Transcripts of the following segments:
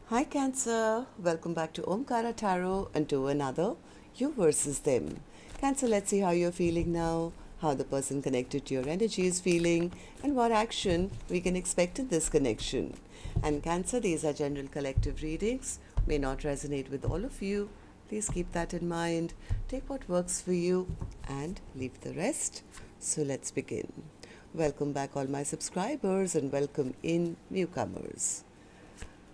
Hi Cancer, welcome back to Omkaratarot and to another You versus Them. Cancer, let's see how you're feeling now, how the person connected to your energy is feeling, and what action we can expect in this connection. And Cancer, these are general collective readings, may not resonate with all of you. Please keep that in mind. Take what works for you and leave the rest. So let's begin. Welcome back, all my subscribers, and welcome in newcomers.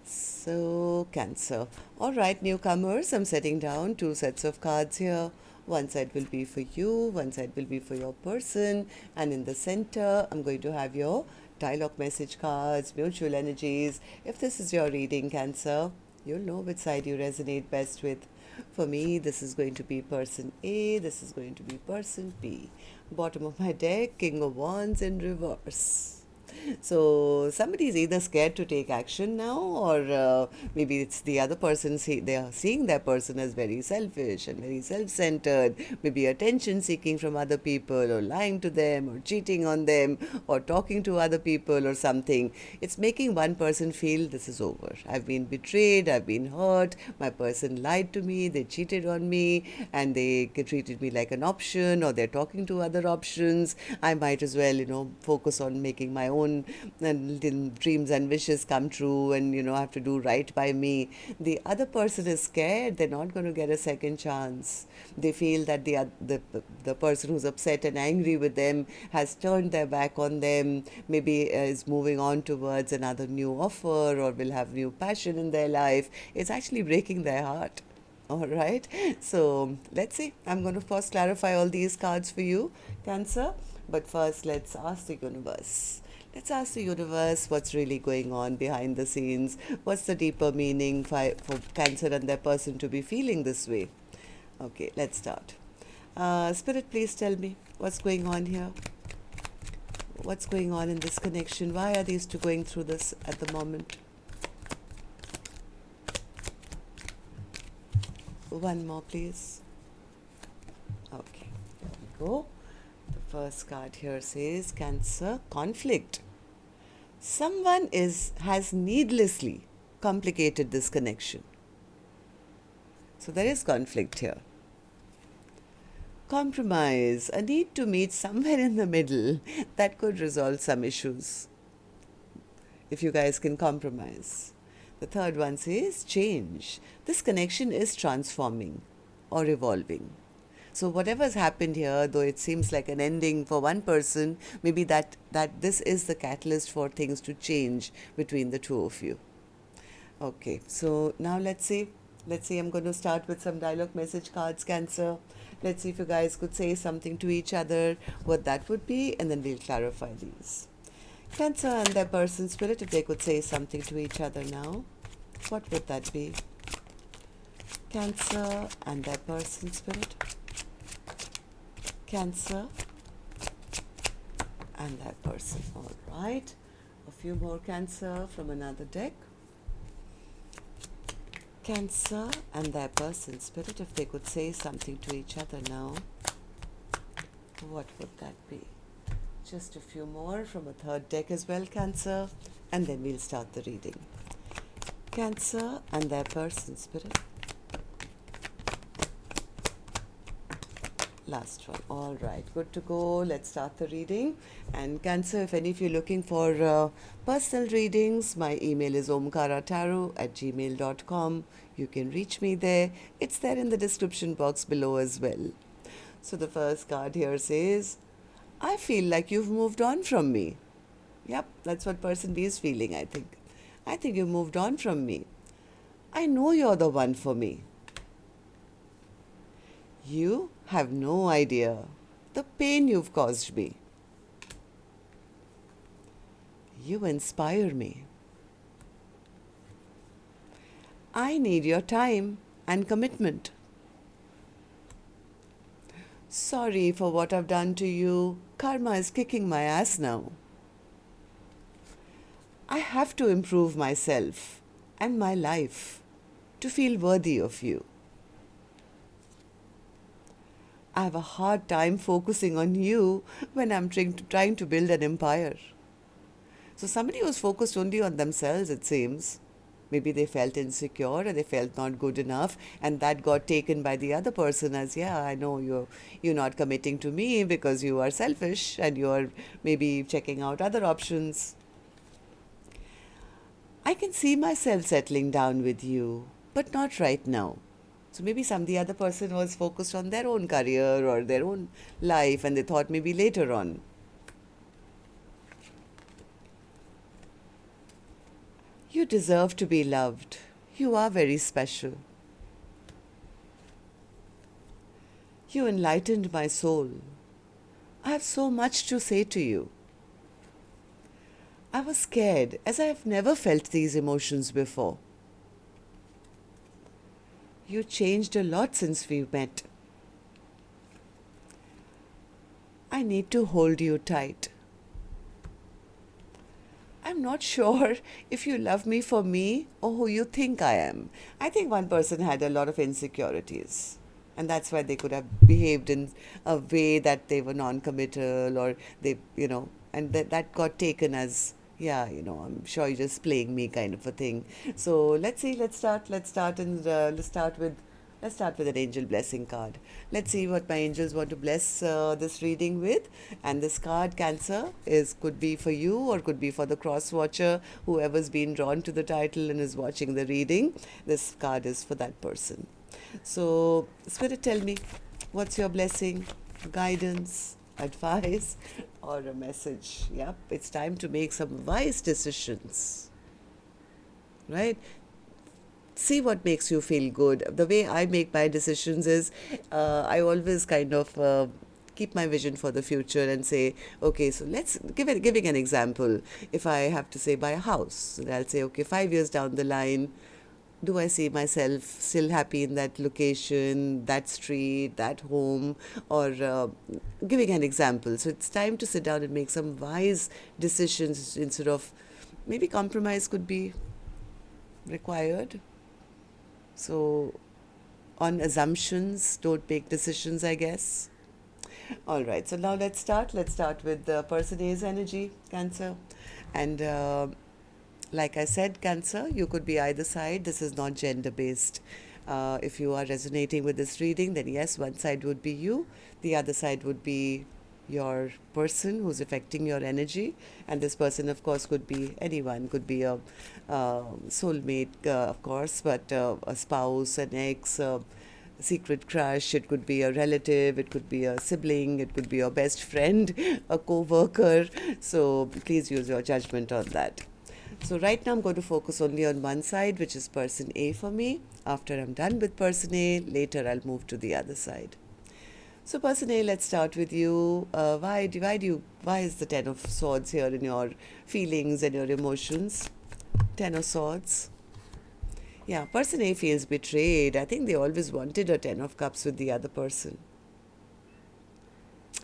So, Cancer. All right, newcomers, I'm setting down two sets of cards here. One side will be for you, one side will be for your person, and in the center, I'm going to have your dialogue message cards, mutual energies. If this is your reading, Cancer, you'll know which side you resonate best with. For me, this is going to be person A, this is going to be person B. Bottom of my deck, King of Wands in reverse. So somebody is either scared to take action now, or maybe it's the other person. They are seeing their person as very selfish and very self-centered. Maybe attention seeking from other people, or lying to them, or cheating on them, or talking to other people, or something. It's making one person feel this is over. I've been betrayed. I've been hurt. My person lied to me. They cheated on me, and they treated me like an option, or they're talking to other options. I might as well, focus on making my own little dreams and wishes come true, and have to do right by me. The other person is scared they're not going to get a second chance. They feel that the person who's upset and angry with them has turned their back on them, maybe is moving on towards another new offer, or will have new passion in their life. It's actually breaking their heart. All right, so let's see. I'm going to first clarify all these cards for you, Cancer. But first, let's ask the universe. Let's ask the universe what's really going on behind the scenes. What's the deeper meaning for Cancer and their person to be feeling this way? Okay, let's start. Spirit, please tell me what's going on here. What's going on in this connection? Why are these two going through this at the moment? One more, please. Okay, here we go. The first card here says Cancer, conflict. Someone has needlessly complicated this connection. So there is conflict here. Compromise, a need to meet somewhere in the middle that could resolve some issues, if you guys can compromise. The third one says change. This connection is transforming or evolving. So whatever's happened here, though it seems like an ending for one person, maybe that this is the catalyst for things to change between the two of you. Okay, so now let's see. I'm going to start with some dialogue message cards, Cancer. Let's see if you guys could say something to each other, what that would be, and then we'll clarify these. Cancer and their person, Spirit, if they could say something to each other now, what would that be? Cancer and their person, Spirit. Cancer and that person. All right, a few more Cancer from another deck. Cancer and their person, Spirit, if they could say something to each other now, what would that be? Just a few more from a third deck as well, Cancer, and then we'll start the reading. Cancer and their person, Spirit. Last one. All right, good to go. Let's start the reading. And Cancer, if any of you are looking for personal readings, my email is omkaratarot@gmail.com. You can reach me there. It's there in the description box below as well. So the first card here says, I feel like you've moved on from me. Yep, that's what person B is feeling, I think. I think you've moved on from me. I know you're the one for me. You have no idea the pain you've caused me. You inspire me. I need your time and commitment. Sorry for what I've done to you. Karma is kicking my ass now. I have to improve myself and my life to feel worthy of you. I have a hard time focusing on you when I'm trying to build an empire. So somebody who's focused only on themselves, it seems. Maybe they felt insecure or they felt not good enough, and that got taken by the other person as, yeah, I know you're not committing to me because you are selfish and you're maybe checking out other options. I can see myself settling down with you, but not right now. So maybe the other person was focused on their own career or their own life, and they thought maybe later on. You deserve to be loved. You are very special. You enlightened my soul. I have so much to say to you. I was scared, as I have never felt these emotions before. You changed a lot since we met. I need to hold you tight. I'm not sure if you love me for me or who you think I am. I think one person had a lot of insecurities, and that's why they could have behaved in a way that they were non-committal, or and that got taken as, yeah, I'm sure you're just playing me kind of a thing. So let's see, let's start with an angel blessing card. Let's see what my angels want to bless this reading with. And this card, Cancer, could be for you or could be for the cross watcher, whoever's been drawn to the title and is watching the reading. This card is for that person. So, Spirit, tell me, what's your blessing, guidance, advice, or a message? Yep, it's time to make some wise decisions, right? See what makes you feel good. The way I make my decisions is I always kind of keep my vision for the future and say, okay, so let's giving an example. If I have to say buy a house, then I'll say, okay, 5 years down the line, do I see myself still happy in that location, that street, that home, or giving an example. So it's time to sit down and make some wise decisions instead of, maybe compromise could be required. So on assumptions, don't make decisions, I guess. All right, so now let's start. Let's start with the person A's energy, Cancer. And like I said, Cancer, you could be either side. This is not gender-based. If you are resonating with this reading, then yes, one side would be you. The other side would be your person who's affecting your energy. And this person, of course, could be anyone. Could be a soulmate, of course, but a spouse, an ex, secret crush. It could be a relative, it could be a sibling, it could be your best friend, a co-worker. So please use your judgment on that. So right now I'm going to focus only on one side, which is person A for me. After I'm done with person A, later I'll move to the other side. So person A, let's start with you. Why is the Ten of Swords here in your feelings and your emotions? Ten of Swords. Yeah, person A feels betrayed. I think they always wanted a Ten of Cups with the other person.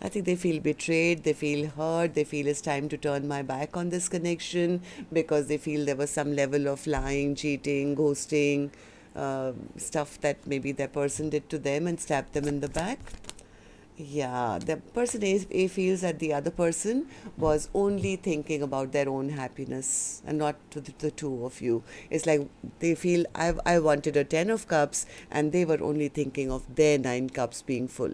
I think they feel betrayed, they feel hurt, they feel it's time to turn my back on this connection because they feel there was some level of lying, cheating, ghosting, stuff that maybe their person did to them and stabbed them in the back. Yeah, the person A feels that the other person was only thinking about their own happiness and not to the two of you. It's like they feel I wanted a 10 of cups and they were only thinking of their 9 cups being full.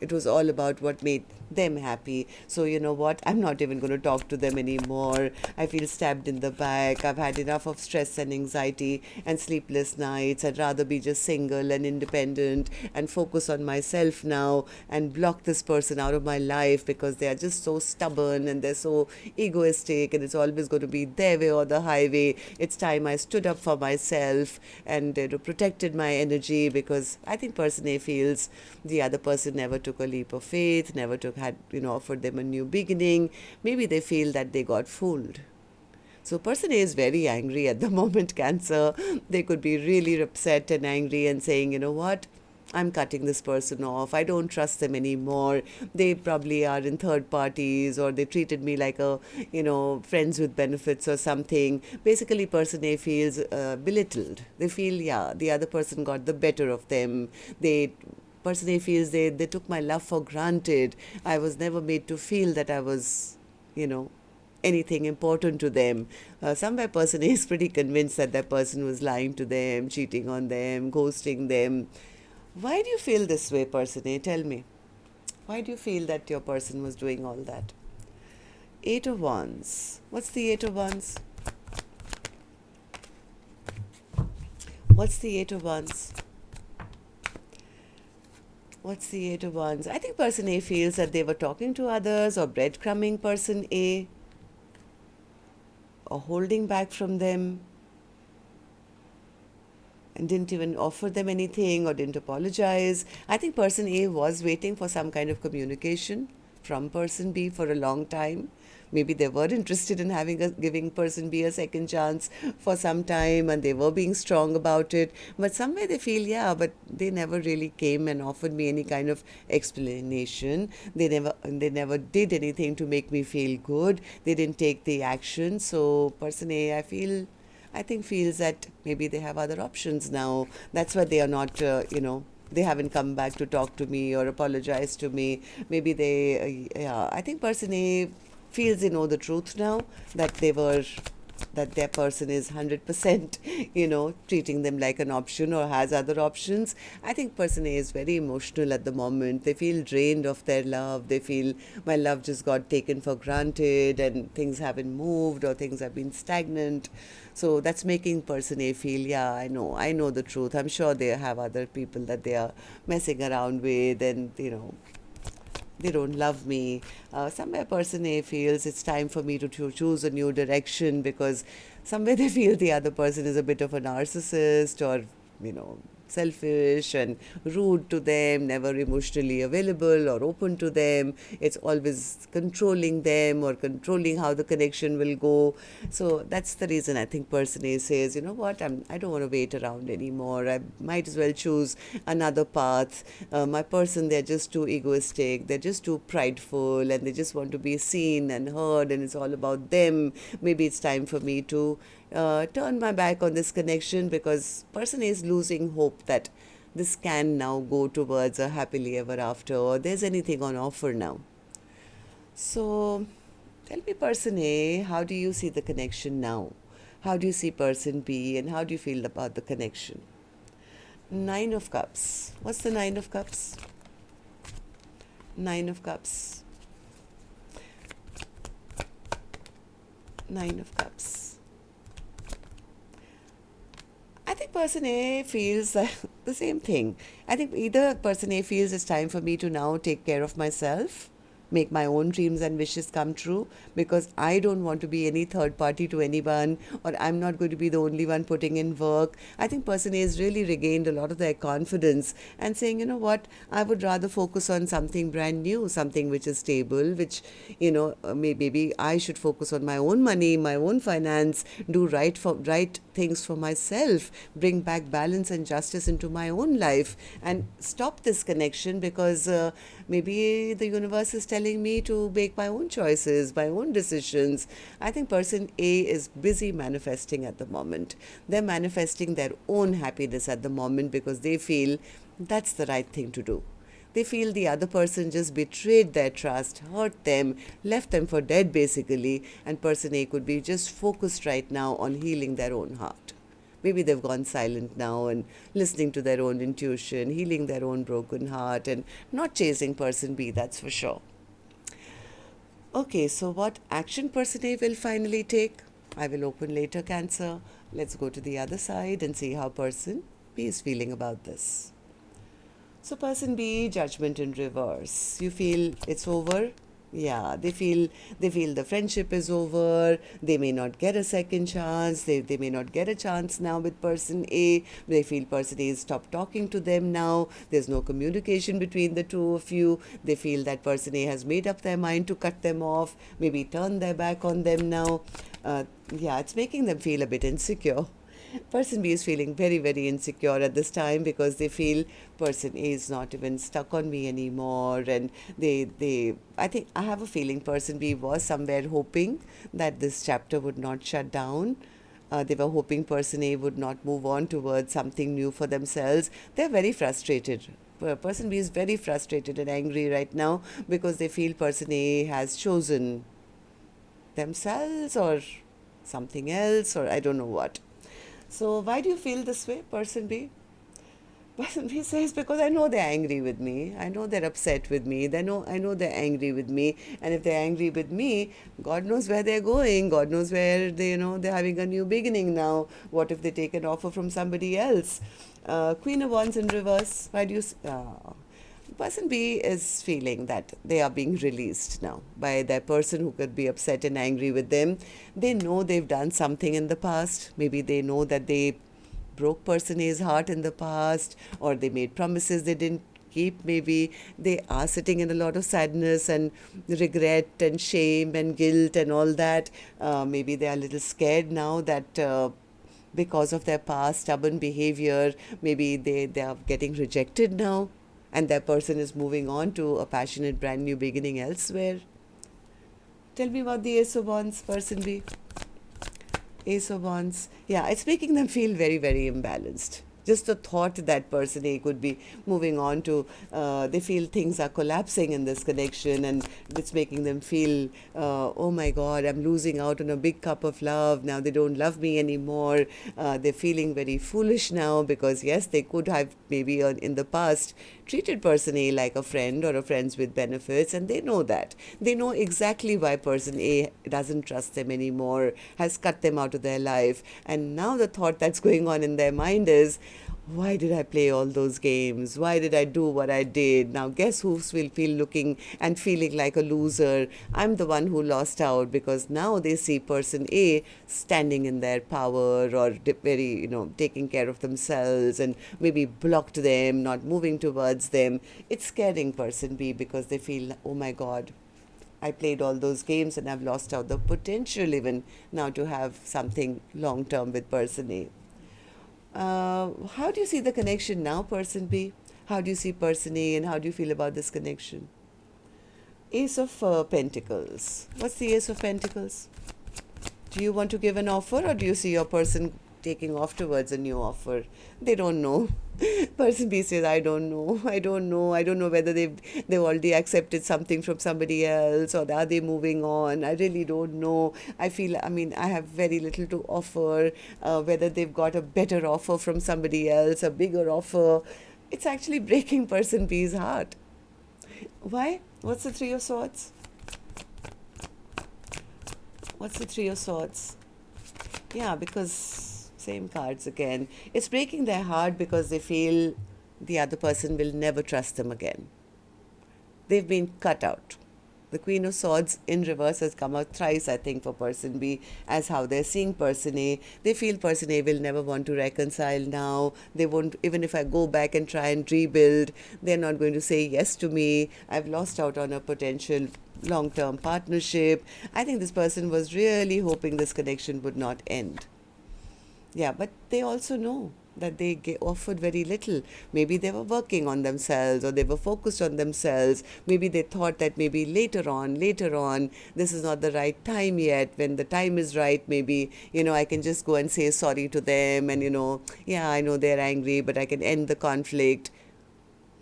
It was all about what made them happy. So you know what? I'm not even going to talk to them anymore. I feel stabbed in the back. I've had enough of stress and anxiety and sleepless nights. I'd rather be just single and independent and focus on myself now and block this person out of my life because they are just so stubborn and they're so egoistic and it's always going to be their way or the highway. It's time I stood up for myself and protected my energy, because I think person A feels the other person never took a leap of faith, never had offered them a new beginning. Maybe they feel that they got fooled. So person A is very angry at the moment, Cancer. They could be really upset and angry and saying, you know what, I'm cutting this person off. I don't trust them anymore. They probably are in third parties, or they treated me like a, friends with benefits or something. Basically, person A feels belittled. They feel, the other person got the better of them. Person A feels they took my love for granted. I was never made to feel that I was, anything important to them. Somewhere person A is pretty convinced that that person was lying to them, cheating on them, ghosting them. Why do you feel this way, person A? Tell me. Why do you feel that your person was doing all that? Eight of Wands. What's the Eight of Wands? What's the Eight of Wands? What's the Eight of Wands? I think person A feels that they were talking to others or breadcrumbing person A or holding back from them and didn't even offer them anything or didn't apologize. I think person A was waiting for some kind of communication from person B for a long time. Maybe they were interested in giving person B a second chance for some time and they were being strong about it. But somewhere they feel, yeah, but they never really came and offered me any kind of explanation. They never did anything to make me feel good. They didn't take the action. So person A, I think feels that maybe they have other options now. That's why they are not, they haven't come back to talk to me or apologize to me. Maybe I think person A feels they know the truth now, that their person is 100%, treating them like an option or has other options. I think person A is very emotional at the moment. They feel drained of their love. They feel my love just got taken for granted and things haven't moved or things have been stagnant. So that's making person A feel, yeah, I know the truth. I'm sure they have other people that they are messing around with and, they don't love me. Somewhere person A feels it's time for me to choose a new direction because somewhere they feel the other person is a bit of a narcissist or, selfish and rude to them, never emotionally available or open to them. It's always controlling them or controlling how the connection will go. So that's the reason I think person A says, you know what, I don't want to wait around anymore. I might as well choose another path. My person, they're just too egoistic. They're just too prideful and they just want to be seen and heard and it's all about them. Maybe it's time for me to turn my back on this connection because person is losing hope that this can now go towards a happily ever after or there's anything on offer now. So tell me person A, how do you see the connection now? How do you see person B and how do you feel about the connection? Nine of Cups. What's the Nine of Cups? Nine of Cups. Nine of Cups. I think person A feels the same thing. I think either person A feels it's time for me to now take care of myself, make my own dreams and wishes come true because I don't want to be any third party to anyone or I'm not going to be the only one putting in work. I think person A has really regained a lot of their confidence and saying, you know what, I would rather focus on something brand new, something which is stable, which, maybe I should focus on my own money, my own finance, do right things for myself, bring back balance and justice into my own life and stop this connection because maybe the universe is telling me to make my own choices, my own decisions. I think person A is busy manifesting at the moment. They're manifesting their own happiness at the moment because they feel that's the right thing to do. They feel the other person just betrayed their trust, hurt them, left them for dead basically, and person A could be just focused right now on healing their own heart. Maybe they've gone silent now and listening to their own intuition, healing their own broken heart and not chasing person B, that's for sure. Okay, so what action person A will finally take? I will open later, Cancer. Let's go to the other side and see how person B is feeling about this. So person B, Judgment in reverse. You feel it's over? Yeah, they feel the friendship is over. They may not get a second chance. They may not get a chance now with person A. They feel person A stopped talking to them now. There's no communication between the two of you. They feel that person A has made up their mind to cut them off, maybe turn their back on them now. It's making them feel a bit insecure. Person B is feeling very, very insecure at this time because they feel person A is not even stuck on me anymore. And I have a feeling person B was somewhere hoping that this chapter would not shut down. They were hoping person A would not move on towards something new for themselves. They're very frustrated. Person B is very frustrated and angry right now because they feel person A has chosen themselves or something else, or I don't know what. So why do you feel this way, person B? Person B says, because I know they're angry with me. I know they're upset with me. I know they're angry with me. And if they're angry with me, God knows where they're going. God knows where they're having a new beginning now. What if they take an offer from somebody else? Queen of Wands in reverse. Why do you? Person B is feeling that they are being released now by that person who could be upset and angry with them. They know they've done something in the past. Maybe they know that they broke person A's heart in the past, or they made promises they didn't keep. Maybe they are sitting in a lot of sadness and regret and shame and guilt and all that. Maybe they are a little scared now that because of their past stubborn behavior, maybe they are getting rejected now, and that person is moving on to a passionate brand new beginning elsewhere. Tell me about the Ace of Wands, person B. Ace of Wands. Yeah, it's making them feel very, very imbalanced. Just the thought that person A could be moving on to, they feel things are collapsing in this connection, and it's making them feel, oh my God, I'm losing out on a big cup of love. Now they don't love me anymore. They're feeling very foolish now because, yes, they could have maybe in the past treated person A like a friend or a friends with benefits, and they know that. They know exactly why person A doesn't trust them anymore, has cut them out of their life. And now the thought that's going on in their mind is, why did I play all those games? Why did I do what I did? Now guess who will feel looking and feeling like a loser? I'm the one who lost out, because now they see person A standing in their power, or very, taking care of themselves, and maybe blocked them, not moving towards them. It's scaring person B because they feel, oh my God, I played all those games and I've lost out the potential even now to have something long term with person A. How do you see the connection now, person B? How do you see person A, and how do you feel about this connection? Ace of Pentacles. What's the Ace of Pentacles? Do you want to give an offer, or do you see your person taking off towards a new offer? They don't know. Person B says, I don't know whether they've already accepted something from somebody else, or are they moving on. I really don't know. I have very little to offer. Whether they've got a better offer from somebody else, a bigger offer. It's actually breaking person B's heart. Why? What's the Three of Swords? What's the Three of Swords? Yeah, because same cards again. It's breaking their heart because they feel the other person will never trust them again. They've been cut out. The Queen of Swords in reverse has come out thrice, I think, for person B, as how they're seeing person A. They feel person A will never want to reconcile now. They won't, even if I go back and try and rebuild, they're not going to say yes to me. I've lost out on a potential long-term partnership. I think this person was really hoping this connection would not end. Yeah, but they also know that they offered very little. Maybe they were working on themselves, or they were focused on themselves. Maybe they thought that maybe later on, this is not the right time yet. When the time is right, maybe, I can just go and say sorry to them, and, yeah, I know they're angry, but I can end the conflict.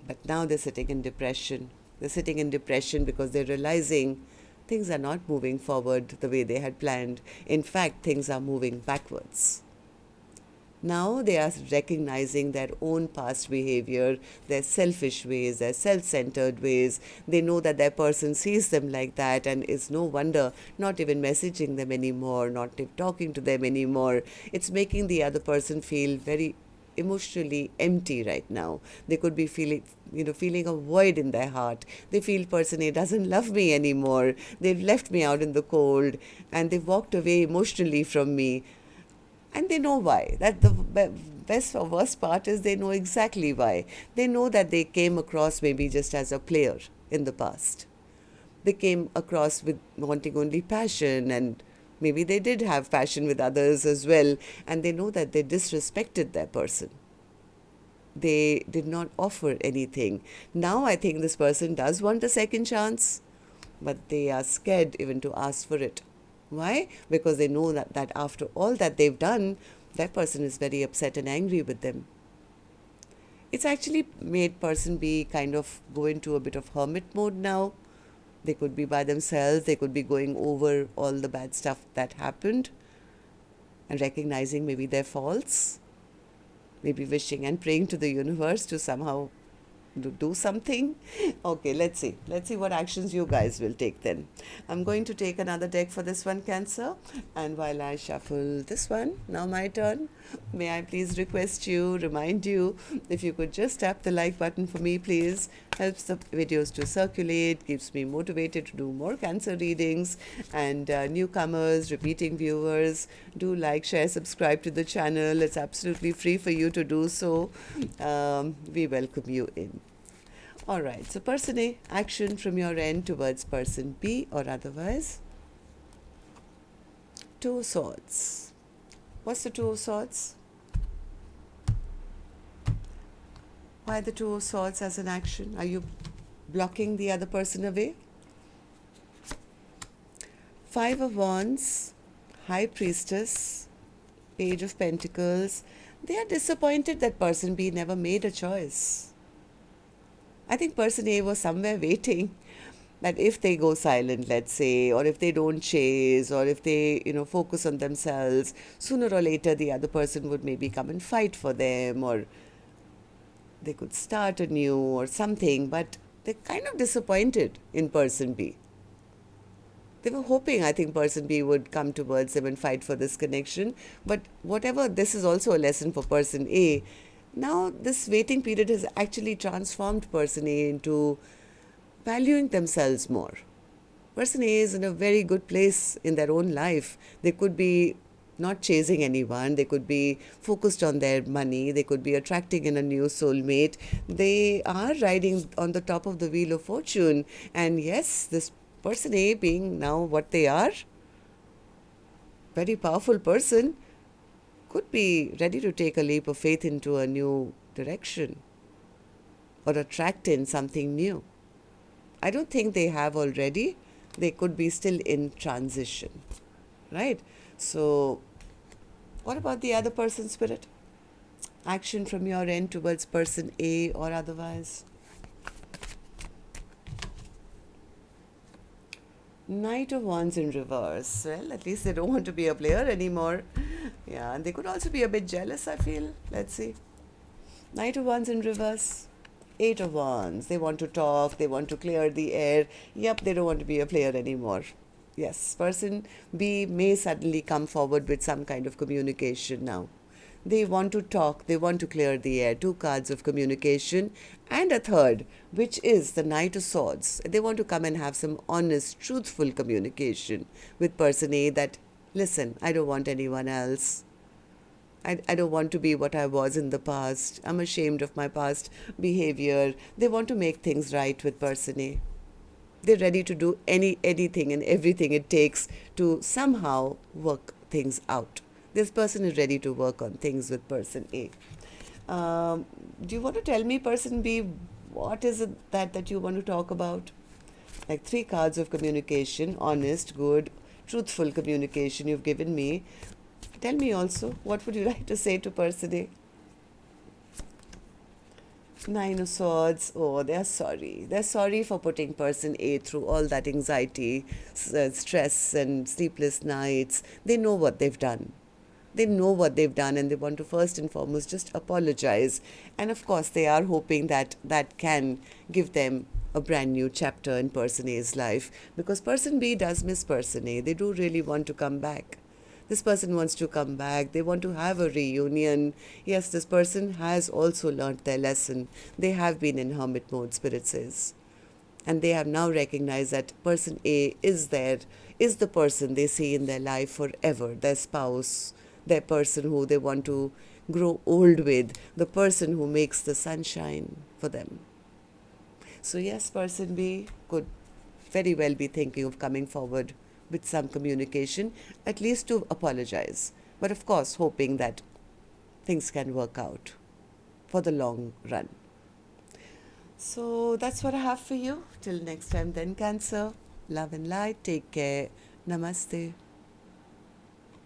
But now they're sitting in depression. They're sitting in depression because they're realizing things are not moving forward the way they had planned. In fact, things are moving backwards. Now they are recognizing their own past behavior, their selfish ways, their self-centered ways. They know that their person sees them like that, and it's no wonder not even messaging them anymore, not talking to them anymore. It's making the other person feel very emotionally empty right now. They could be feeling a void in their heart. They feel person A doesn't love me anymore. They've left me out in the cold, and they've walked away emotionally from me. And they know why. That the best or worst part is they know exactly why. They know that they came across maybe just as a player in the past. They came across with wanting only passion, and maybe they did have passion with others as well, and they know that they disrespected their person. They did not offer anything. Now I think this person does want a second chance, but they are scared even to ask for it. Why? Because they know that after all that they've done, that person is very upset and angry with them. It's actually made person B kind of go into a bit of hermit mode now. They could be by themselves. They could be going over all the bad stuff that happened and recognizing maybe their faults, maybe wishing and praying to the universe to somehow do something. Okay, let's see. Let's see what actions you guys will take then. I'm going to take another deck for this one, Cancer. And while I shuffle this one, now my turn, may I please request you, remind you, if you could just tap the like button for me, please. Helps the videos to circulate, keeps me motivated to do more Cancer readings. And newcomers, repeating viewers, do like, share, subscribe to the channel. It's absolutely free for you to do so. We welcome you in. Alright, so person A, action from your end towards person B or otherwise. Two of Swords. What's the Two of Swords? Why the Two of Swords as an action? Are you blocking the other person away? Five of Wands, High Priestess, Page of Pentacles. They are disappointed that person B never made a choice. I think person A was somewhere waiting that if they go silent, let's say, or if they don't chase, or if they, focus on themselves, sooner or later the other person would maybe come and fight for them, or they could start anew or something, but they're kind of disappointed in person B. They were hoping, I think, person B would come towards them and fight for this connection. But whatever, this is also a lesson for person A. Now, this waiting period has actually transformed person A into valuing themselves more. Person A is in a very good place in their own life. They could be not chasing anyone. They could be focused on their money. They could be attracting in a new soulmate. They are riding on the top of the wheel of fortune. And yes, this person A being now what they are, very powerful person, could be ready to take a leap of faith into a new direction or attract in something new. I don't think they have already. They could be still in transition, right? So what about the other person's spirit? Action from your end towards person A or otherwise. Knight of Wands in reverse. Well, at least they don't want to be a player anymore. Yeah, and they could also be a bit jealous, I feel. Let's see. Knight of Wands in reverse. Eight of Wands. They want to talk. They want to clear the air. Yep, they don't want to be a player anymore. Yes, person B may suddenly come forward with some kind of communication now. They want to talk, they want to clear the air. Two cards of communication and a third, which is the Knight of Swords. They want to come and have some honest, truthful communication with person A that, listen, I don't want anyone else. I don't want to be what I was in the past. I'm ashamed of my past behavior. They want to make things right with person A. They're ready to do anything and everything it takes to somehow work things out. This person is ready to work on things with person A. Do you want to tell me, person B, what is it that you want to talk about? Like three cards of communication, honest, good, truthful communication you've given me. Tell me also, what would you like to say to person A? Nine of Swords. Oh, they're sorry. They're sorry for putting person A through all that anxiety, stress and sleepless nights. They know what they've done. They know what they've done and they want to first and foremost just apologize. And of course, they are hoping that that can give them a brand new chapter in person A's life. Because person B does miss person A. They do really want to come back. This person wants to come back. They want to have a reunion. Yes, this person has also learnt their lesson. They have been in hermit mode, Spirit says. And they have now recognized that person A is there, is the person they see in their life forever, their spouse, their person who they want to grow old with, the person who makes the sunshine for them. So yes, person B could very well be thinking of coming forward with some communication, at least to apologize. But of course, hoping that things can work out for the long run. So that's what I have for you. Till next time then, Cancer. Love and light. Take care. Namaste.